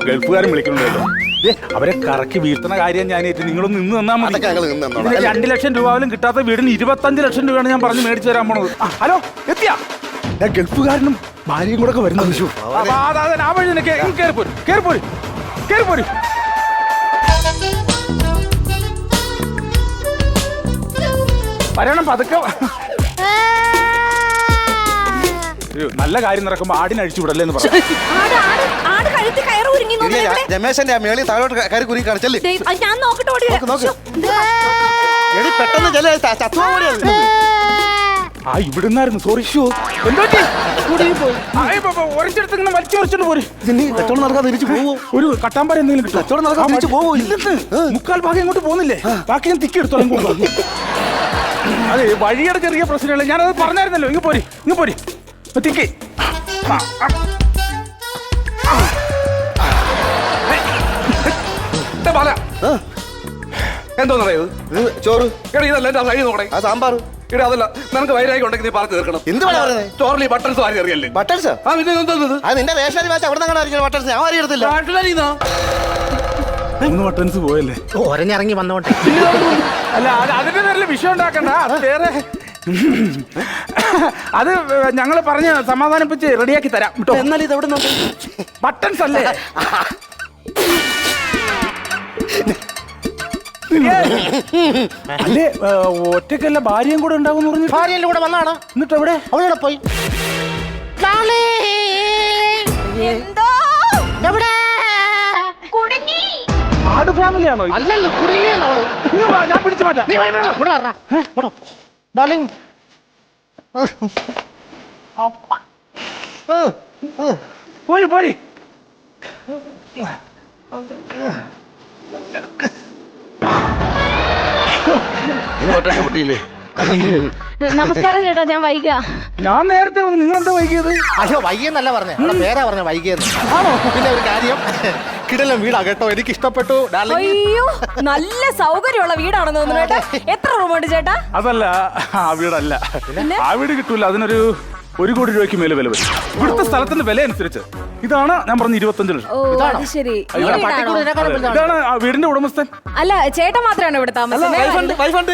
ഗൾഫുകാരും വിളിക്കുന്നുണ്ടല്ലോ. അവരെ കറക്കി വീഴ്ത്തുന്ന കാര്യം ഞാൻ നിങ്ങളൊന്ന് നിന്ന് തന്നാ മതി. 2 ലക്ഷം രൂപ പോലും കിട്ടാത്ത വീടിന് 25 ലക്ഷം രൂപയാണ് ഞാൻ പറഞ്ഞ് മേടിച്ചു തരാൻ പോണത്. ഹലോ, എത്തിയാ? ഞാൻ ഗൾഫുകാരനും ഭാര്യയും കൂടെ ഒക്കെ വരുന്നത്. ആ വഴി കേറിപ്പോരും. വരണം പതുക്കെ. നല്ല കാര്യം നടക്കുമ്പോ ആടിനഴിച്ചു വിടല്ലേ എന്ന് പറഞ്ഞു. രമേശന്റെ മേളിൽ താഴോട്ട് കയറി കുരുങ്ങി കാണിച്ചല്ലേ. ആ ഇവിടുന്നായിരുന്നു. സോറി. ഒരിടത്ത് ഇങ്ങനെ വലിച്ചു പറിച്ചോണ്ട് പോര്. കച്ചവടം നടക്കാതെ തിരിച്ചു പോവോ? ഒരു കട്ടാമ്പാര എന്തെങ്കിലും കിട്ടും. കച്ചവടം നടക്കാതെ തിരിച്ചു പോവോ? ഇല്ലെന്ന്. മുക്കാൽ ഭാഗം ഇങ്ങോട്ട് പോകുന്നില്ലേ? ബാക്കി ഞാൻ തിക്കി എടുത്തോളാം. അതെ, വഴിയുടെ ചെറിയ പ്രശ്നമില്ല. ഞാനത് പറഞ്ഞായിരുന്നല്ലോ. ഇങ്ങ് പോരി തിക്കി. എന്തോന്നറിയത്? ചോറ്. എടാ ഇതല്ല എന്റെ സൈഡ് നോക്കണേ. ആ സാമ്പാർ. എടാ അതല്ല, നിനക്ക് വൈരാഗ്യം ഉണ്ടെങ്കിൽ നീ പറഞ്ഞു തീർക്കണം. എന്ത് പറയുന്നത്? ചോറിൽ ബട്ടൺസ് വാരി അറിയല്ലേ? ബട്ടൺസ്? ആ പിന്നെ എന്തോന്നത്? അത് നിന്റെ റേഷനറി വാച്ച് അവിടെ നിന്നാണ് ബട്ടൺസ്. ഞാൻ വാരി എടുത്തില്ല. 3 ബട്ടൺസ് പോയല്ലേ? ഒരഞ്ഞിറങ്ങി വന്നോട്ടെ. അല്ല, അതിന്റെ പേരിൽ വിഷയം ഉണ്ടാക്കണ്ട. അത് വേറെ. അത് ഞങ്ങള് പറഞ്ഞ് സമാധാനിപ്പിച്ച് റെഡിയാക്കി തരാം കേട്ടോ. എന്നാലും ഇത് എവിടെ നോക്കി? ബട്ടൺസ് അല്ലേ? അല്ലേ, ഒറ്റക്കല്ല ഭാര്യയും കൂടെ ഉണ്ടാവും പറഞ്ഞു. ഭാര്യന്റെ കൂടെ വന്നാണ്. എന്നിട്ട് എവിടെ? അവളോടെ പോയി. ആട് ഫാമിലിയാണോ? അല്ലല്ലോ, കുടുങ്ങിയാണ് അവള്. ഞാൻ പിടിച്ചു മാറ്റാം. ഡാർലിംഗ്, പോരി. നമസ്കാരം ചേട്ടാ, ഞാൻ വൈക. ഞാൻ നേരത്തെ വന്നു. നിങ്ങൾ എന്താ വൈകിയത്? അയ്യോ വൈകിയെന്നല്ല പറഞ്ഞേ, പേരാ പറഞ്ഞ വൈകിയെന്ന്. പിന്നെ ഒരു കാര്യം, കിടലം വീടാ കേട്ടോ, എനിക്ക് ഇഷ്ടപ്പെട്ടു. അയ്യോ, നല്ല സൗകര്യമുള്ള വീടാണെന്ന് തോന്നുന്നു കേട്ടാ. എത്ര റൂമുണ്ട് ചേട്ടാ? അതല്ല, ആ വീടല്ല. ആ വീട് കിട്ടൂല. അതിനൊരു 1 കോടി രൂപയ്ക്ക് മേലെ വില വരും. ഇവിടുത്തെ സ്ഥലത്തിന്റെ വില അനുസരിച്ച്. ഇതാണ് ഞാൻ പറഞ്ഞ 25 ലക്ഷം. ഓ, അത് ശരി. ഇതാണ് ആ വീടിന്റെ ഉടമസ്ഥൻ. അല്ല, ചേട്ടൻ മാത്രമാണ് ഇവിടെ താമസം. വൈഫുണ്ട്.